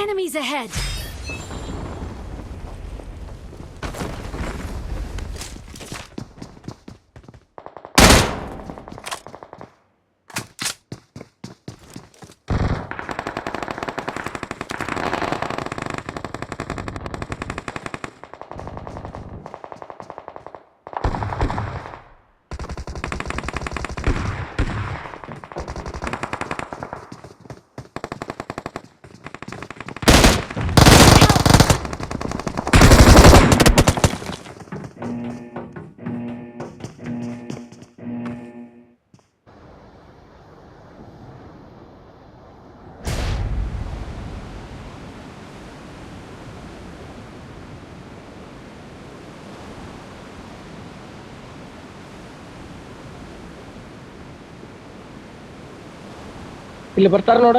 Enemies ahead! ಇಲ್ಲಿ ಬರ್ತಾರ ನೋಡ.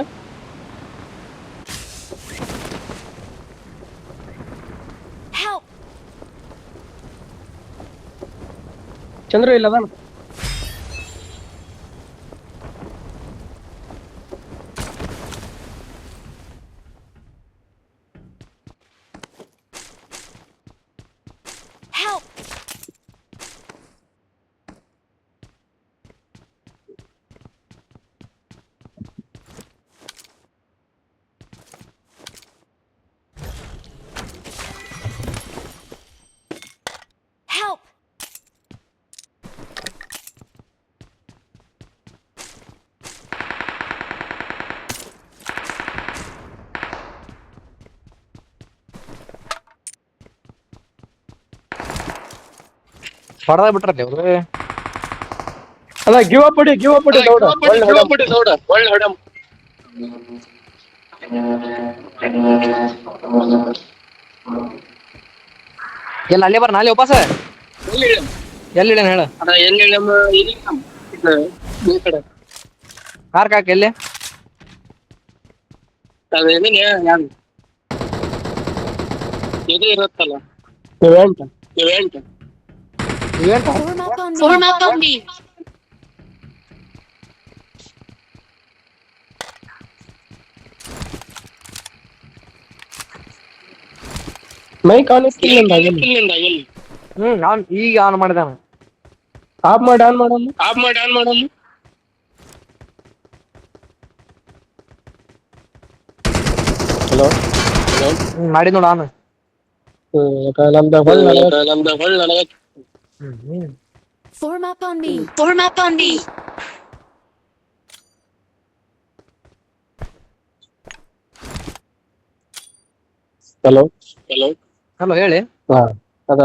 Help! ಚಂದ್ರು ಇಲ್ಲ ಅದಾನ. Help! Help! ಹೊಡೆದ ಬಿಟ್ರಲ್ಲಿ ಅವ್ರು. ಅದ ಗಿವ್ ಅಪ್ ಹೊಡಿ ನೋಡ. ಒಳ್ಳೆ ಹೊಡಮ್. ಎಲ್ಲ ಅಲ್ಲೇ ಬರ ನಾಳೆ ವಾಪಸ್ ಎಲ್ಲಿ ಇಡೇನ ಹೇಳ. ಎಲ್ಲಿ ಇಲ್ಲಿ ಈ ಕಡೆ ಕಾರ್ ಕಾಕ ಎಲ್ಲಿ ಅದೇನಿಲ್ಲ ಯಾರು ಇದು ಇರುತ್ತಲ್ಲ event event. Form up on me! Mic on ಇಲ್ಲಿಂದ ಇಲ್ಲಿಂದ ಎಲ್ಲಿ ನಾನ್ ಈಗ ಆನ್ ಮಾಡಿದಾನ. ಆಫ್ ಮಾಡಿ ಆನ್ ಮಾಡಲ್ಲ. ಆಫ್ ಮಾಡಿ ಆನ್ ಮಾಡಲ್ಲ. ಹಲೋ ಮಾಡಿ ನೋಡ ಆನ್. ನಮ್ದ ನಮ್ದು ಹೊಳ್ಳ ನನಗೆ Form up on me! Form up on me! Hello hello hello ಹೇಳಿ. ಹಾ ಅದ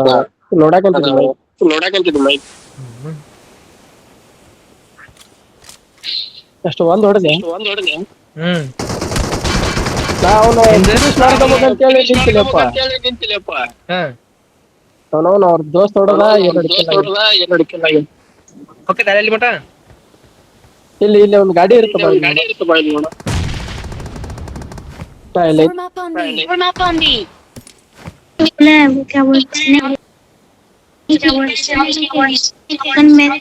ನೋಡಾಕಂತಿದ್ವಿ ಮೈಕ್. ನೋಡಕಂತಿದ್ದು ಮೈಕ್ ಅಷ್ಟು ಒಂದ್ ಹೊಡೆದೆ. ಒಂದ್ ಹೊಡೆದೆ. ನಾವು ಫಿನಿಶ್ ಮಾಡ್ಕೋಬೇಕಂತ ಹೇಳಿ ನಿಂತಿಲ್ಲಪ್ಪ. ನಿಂತಿಲ್ಲಪ್ಪ. ಅವನವನು ಅವ್ರ ದೋಸ್ತ್ ಹೊಡೆದ ಎರಡು ಕಿಲ್ಲ ಓಕೆ ದಾರಿಯಲ್ಲಿ ಮಟ ಇಲ್ಲಿ ಒಂದು ಗಾಡಿ ಇರುತ್ತೆ ಗಾಡಿ ಇರುತ್ತೆ ಬಾಯ್ ನೋಡ. Form up on me! Form up on me! क्या बोलते हैं अपन मेरे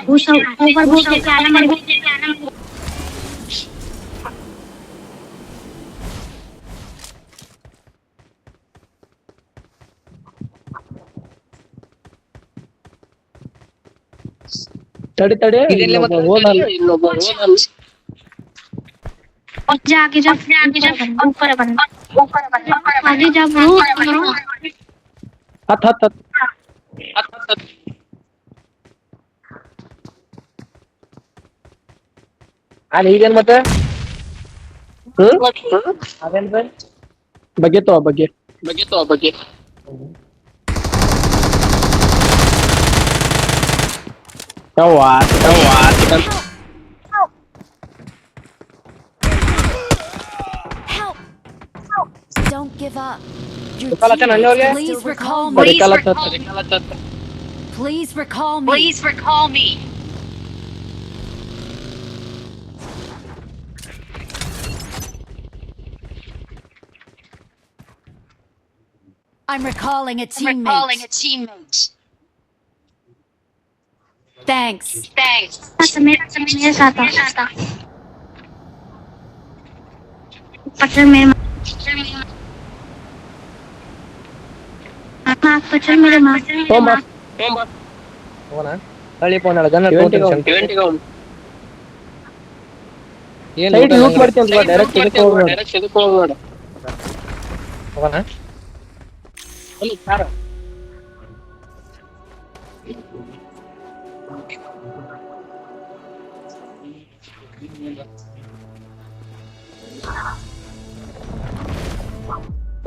वो सब ऊपर बोल के आना मर ತಡಿ ಇದೆಲ್ಲ ಮತ್ತೆ ಹೋದಲ್ಲ. ಇನ್ನೊಬ್ಬ ಹೋದಲ್ಲ. और जाके जब ऊपर बन आगे जब ಹತ್ ಅಲ್ಲಿ ಈಗೇನ್ ಮತ್ತೆ ಹ್ಮ್ ಅದೇನ್ ಸರ್ ಬಗ್ಗೆ ಬಗ್ಗೆ ಬಗ್ಗೆ ಯವ್ವಾ Help! Don't give up. Your Recall acha nanne hoge? Please recall me. Recall acha. Please recall me. Please recall me. I'm recalling a teammate. Thanks. मेरे साथ ऊपर से मेरे मार्क पर चल मेरे मार्क तोंबा ಹೋಗೋಣ ತಳಿಪ ಒಂದ್ ಗನ್ನ ಇವೆಂಟಿಗೆ ಹೋಗು. ಇವೆಂಟಿಗೆ ಹೋಗು. ಏನ್ ಸೈಡ್ ಲೂಟ್ ಮಾಡ್ತೀನಿ ಅಂತ ಡೈರೆಕ್ಟ್ ಇದಕ್ಕೆ ಹೋಗೋಣ. ಡೈರೆಕ್ಟ್ ಇದಕ್ಕೆ ಹೋಗೋಣ. ಹೋಗೋಣ ಅಲ್ಲಿ ಕಾರು.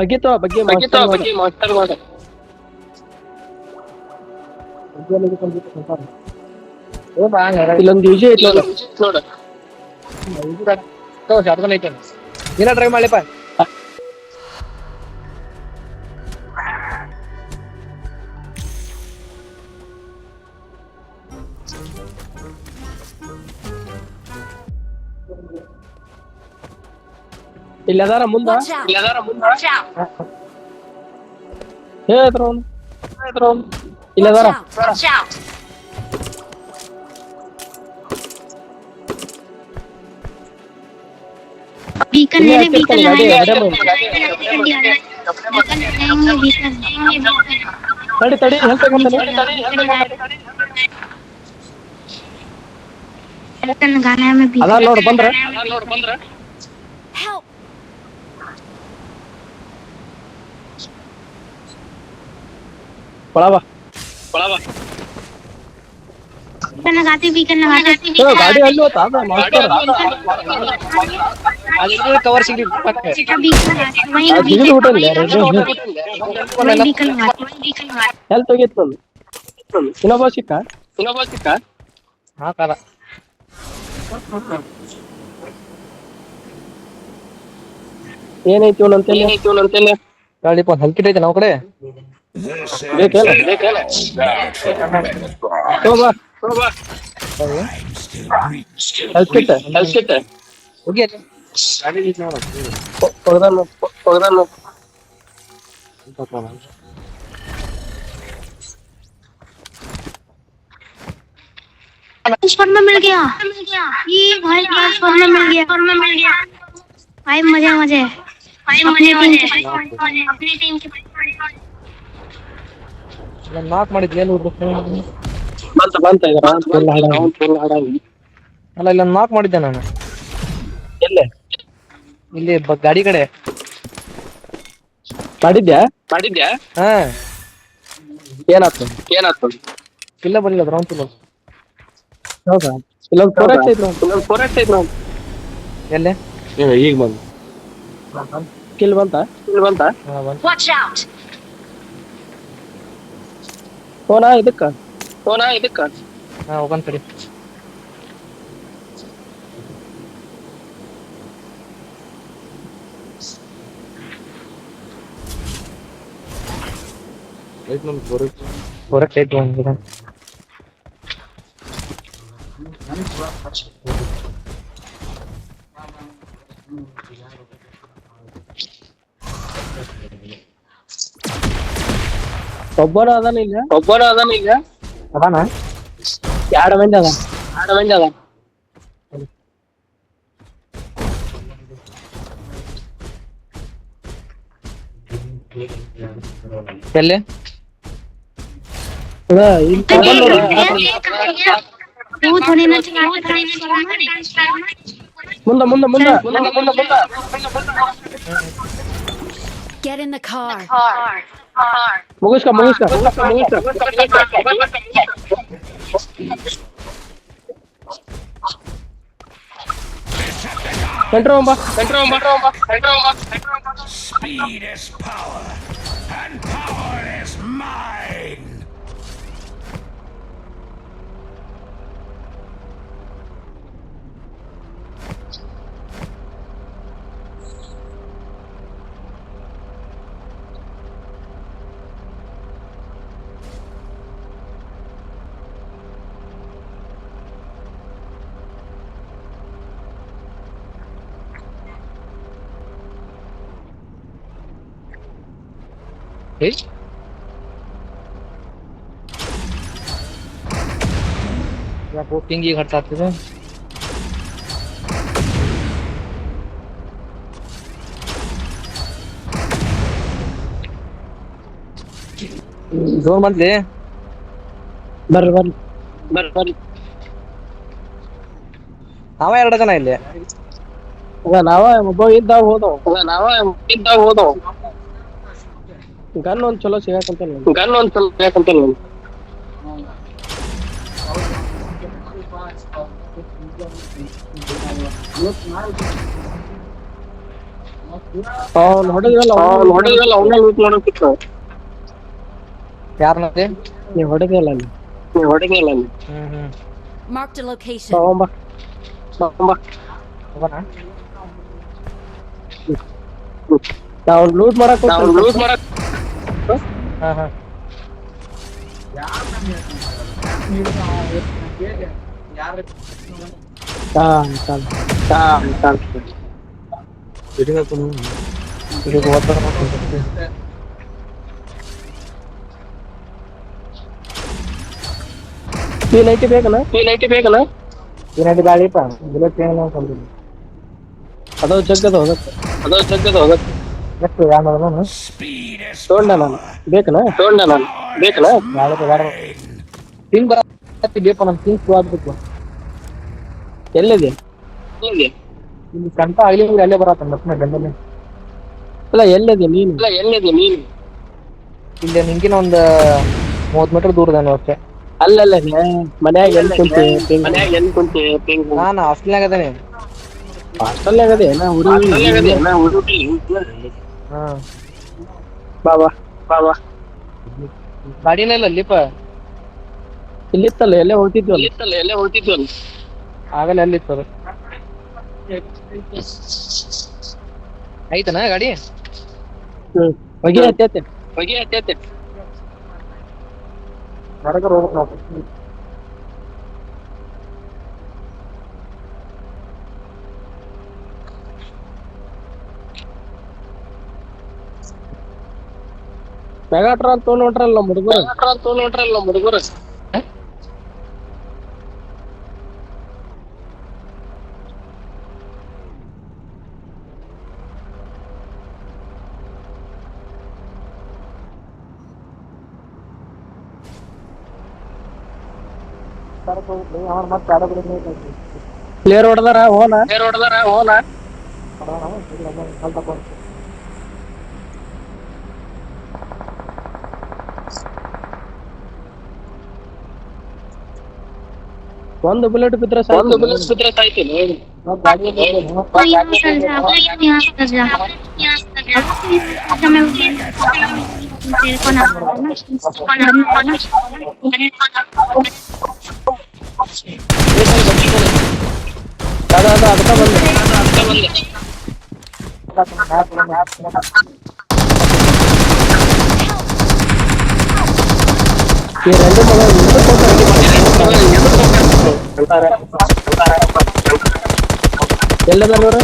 ಬಗ್ಗಿತ್ತು ಬಗ್ಗೆ ಬಗ್ಗಿತ್ತು, ಬಗ್ಗಿ ಮಾಸ್ಟರ್ ಮಾಡು. ಇಲ್ಲೊಂದು ಯೂಜಿ ಐತಿ ನೋಡು. ನೋಡು. ಶಾರ್ಟ್ಗನ್ ಐತೆ ಏನ ಡ್ರೈವ್ ಮಾಡ್ಲಿಪ್ಪ ಇಲ್ಲಿ ಅದಾರ ಮುಂದ Watch out! ಎಲ್ಲಾರ ಮುಂದೆ Watch out! ಹೇಳಿದ್ರ ಅವ್ನು ಇಲ್ಲಿ Watch ಅದಾರ out! Watch out! बीकन इन्हें मैंने अच्छे बीकन से लगा लगाया दिया, बीकन लगाएंगे बीकन ತಡಿ ತಡಿ ಹೆಲ್ತ್ ತಗೊಂಡ್ಬಂದೆ. बीकन लगाना है मैं ಅದಾರ ನೋಡು ಬಂದ್ರ ನೋಡು ಬಂದ್ರ Help! ಒಳವ ಒಳವ. बीकन लगाते ಗಾಡಿ ಅಲ್ಲಿ ಹೋತ ಅದ ಮಾಸ್ಟರ್ ಅದ್ರ ಕವರ್ ಸಿಗ್ಲಿ ಪಕ್ಕ बीकन वहीं ಆ ಜಿಗಿದು ಹೋಟೆಲ್ बीकन लगाते ಹೆಲ್ತ್ ಹೋಗಿತ್ತು ನಂದು. ಇನ್ನೊಬ್ಬ ಸಿಕ್ಕ ಇನ್ನೊಬ್ಬ ಸಿಕ್ಕ. ಹಾಕದ ಏನೈತಿ ಇವನು ಅಂತೇಳಿ ಏನೈತಿ ಇವನು ಅಂತೇಳಿ ತಳಿಪ ಒಂದ್ ಹಲ್ಕಿಟ್ ಐತೆ ನಾವ್ ಕಡೆ ಬೇಕಲ್ಲ ಬೇಕಲ್ಲ? ಹೋಗ್ಬಾ ಹೋಗ್ಬಾ. Health kit health kit. ಹೋಗಿ ಒಗದಾನ ट्रांसफार्मर मिल गया ये भाई ट्रांसफार्मर मिल गया भाई मजे मजे अपनी टीम के ನಾಕ್ ಮಾಡಿದ್ವಿ ಏನು ಬಂತ ಇದಾರ ಫುಲ್ ಹಾಡ ಅವ್ನು ಫುಲ್ ಹಾಡಾಗಿ. ಅಲ್ಲ ಇಲ್ಲ ನಾಕ್ ಮಾಡಿದ್ದೆ ನಾನು ಎಲ್ಲೇ ಇಲ್ಲಿ ಗಾಡಿ ಕಡೆ ಮಾಡಿದ್ಯಾ ಮಾಡಿದ್ಯಾ? ಹಾ ಏನಾಯ್ತು ಏನಾಯ್ತು? ಇಲ್ಲ ಬರಲಿಲ್ಲ ರೌಂಡ್ ತುಳು ಹೌದಾ ಇಲ್ಲೊಂದು ಫೋರೆಕ್ಸ್ ಐತಿ ನೋಡಿ. ಇನ್ನೊಂದು ಫೋರೆಕ್ಸ್ ಐತಿ ನಾವು. ಎಲ್ಲೇ ಈಗ ಬಂದು ಕಿಲ್ ಬಂತ ಇಲ್ಲಿ ಬಂತ? ಹಾ ಬಂತು Watch out! ಫೋನಾ ಇದಕ್ಕ ಫೋನಾ ಇದಕ್ಕ? ಹಾ ಹೋಗನ್ ತಡಿ ಹೊರಗೆ ಐತಿ ಒಂದು ಒಬ್ಬನ ಅದಾನ ಇಲ್ಲ ಒಬ್ಬನ ಅದಾನ ಈಗ? ಅದಾನ ಎರಡು ಮಂದಿ ಅದ ಎರಡು ಮಂದಿ ಅದ. ಎಲ್ಲಿ वो थोड़ी ना चला ಮುಂದ ಮುಂದ ಮುಂದ Get in the car. ಮುಗಿಸ್ಕ ಕಂಟ್ರೋಲ್ ಬಾ Speed is power, and power is mine! ಯಾಕೋ ಪಿಂಗಿಗೆ ಹರ್ಟ್ ಆಗ್ತಿದೆ ಝೋನ್ ಬಂದ್ಲಿ ಬರ್ರಿ ಬರ್ರಿ. ಬರ್ರಿ ನಾವ 2 ಜನ ಇಲ್ಲಿ. ಅದ ನಾವ ಒಬ್ಬ ಇದ್ದಾಗ ಹೋದವ್. ಅದ ನಾವ ಇದ್ದಾಗ ಹೋದವ್. ಗನ್ ಒಂದ್ ಚಲೋ ಸಿಗಾಕಂತ ಗನ್ ಒಂದ್ ಸ್ವಲ್ಪ ಯಾಕಂತ ನೋಡಿ. ಅವ್ನು ಹೊಡೆದ್ರಲ್ಲ ಅವ್ನು ಹೊಡೆದ್ರಲ್ಲ ಅವನ್ನ ಲೂಟ್ ಮಾಡೋಕಿತ್ತು. ಯಾರನಲ್ಲಿ ನೀವು ಹೊಡೆದಿಲ್ಲ ಅಲ್ಲಿ. ನೀವು ಹೊಡೆದಿಲ್ಲ ಅಲ್ಲಿ. Marked a location. ತಗೊಂಬ. ನಾವು ಲೂಟ್ ಮಾಡಕ್ ನಾವು ಲೂಟ್ ಮಾಡಕ್ P90 ಬೇಕನ? P90 ಬೇಕನ? P90 ಗಾಡಿಪ್ಪ bullet train ಅಂತ ಅದು ಜಗ್ಗದ ಹೋಗುತ್ತೆ. ಅದು ಜಗ್ಗದ ಹೋಗುತ್ತೆ. ಎಷ್ಟು ಯಾವ್ದು Speed is ತಗೊಂಡ ನಾನು ಬೇಕನ? ತಗೊಂಡ ನಾನು ಬೇಕನ? ಪಿಂಗ್ ಬರಪ್ಪ ನಮ್ ಪಿಂಗ್ ಆಗ್ಬೇಕು. ಎಲ್ಲಿದೆ? ಎಲ್ಲಿದೆ? ಇಲ್ಲಿ ಕಂಟ ಆಗ್ಲಿ ಅಲ್ಲೇ ಬರತ್ತ ಗಂಡಲ್ಲಿ. ಅಲ್ಲ ಎಲ್ಲಿದೆ ನೀನು? ಇಲ್ಲ ಎಲ್ಲಿದೆ ನೀನು? ಇಲ್ಲಿ ನಿಂಗಿನ ಒಂದು 30 ಮೀಟರ್ ದೂರದಾನು ಅಷ್ಟೇ. ಅಲ್ಲಲ್ಲ ಮನ್ಯಾಗ ಎಲ್ಲಿ ಕುಂತಿ? ಮನ್ಯಾಗ ಎಲ್ಲಿ ಕುಂತಿ? ನಾನು ಹಾಸ್ಟೆಲ್ನಾಗ ಅದೇನೆ. ಹಾಸ್ಟೆಲ್ನಾಗ ಅದೇ ನಾ ಊರು ಹಾ ಬಾಬಾ ಬಾಬಾ ಗಾಡಿನೇ ಇಲ್ಲ ಅಲ್ಲಿಪ್ಪ. ಇಲ್ಲಿತ್ತಲ್ಲ ಎಲ್ಲೇ ಹೋಗ್ತಿದ್ವಲ್ಲ. ಇಲ್ಲಿತ್ತಲ್ಲ ಎಲ್ಲೇ ಹೋಗ್ತಿದ್ವಲ್ಲ. ಆಗಲ್ಲ ಅಲ್ಲಿತ್ತು ಅದು. ಐತನ ಗಾಡಿ? ಹೊಗೆ ಹತ್ತೈತೆ. ಹೊಗೆ ಹತ್ತೈತೆ. ಹೊರಗಡೆ ಹೋಗ್ಬೇಕು ನಾವು. ಮೆಗಾಟ್ರಾನ್ ತೊಗೊಂಡ್ ಹೊಂಟ್ರಲ್ಲ ನಮ್ಮ ಹುಡುಗರು. ತೊಗೊಂಡ್ ಹೊಂಟ್ರಲ್ಲ ನಮ್ಮ ಹುಡುಗರು. ಪ್ಲೇಯರ್ ಹೊಡೆದಾರ ಹೋನ. ಹೊಡೆದಾರ ಹೋನ. ಒಂದು ಬುಲೆಟ್ ಬಿದ್ರೆ ಒಂದು ಬುಲೆಟ್ ಬಿದ್ರೆ ಸಾಯ್ತೀನಿ. ಅದು ಅದಕ್ಕ ಬಂದೆ. ಈ రెండు ಎಲ್ಲದವರು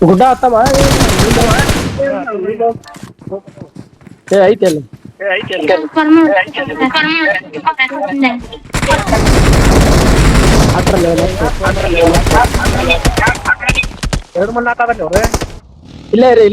ಗುಡ್ಡ ಹತ್ತಮ್ಮ. ಏ ಐತೆ ಅಲ್ಲಿ. ಎರಡು ಮಣ್ಣು ಹಾಕಾದಲ್ಲಿ ಅವ್ರೆ. ಇಲ್ಲೇ ರೀ.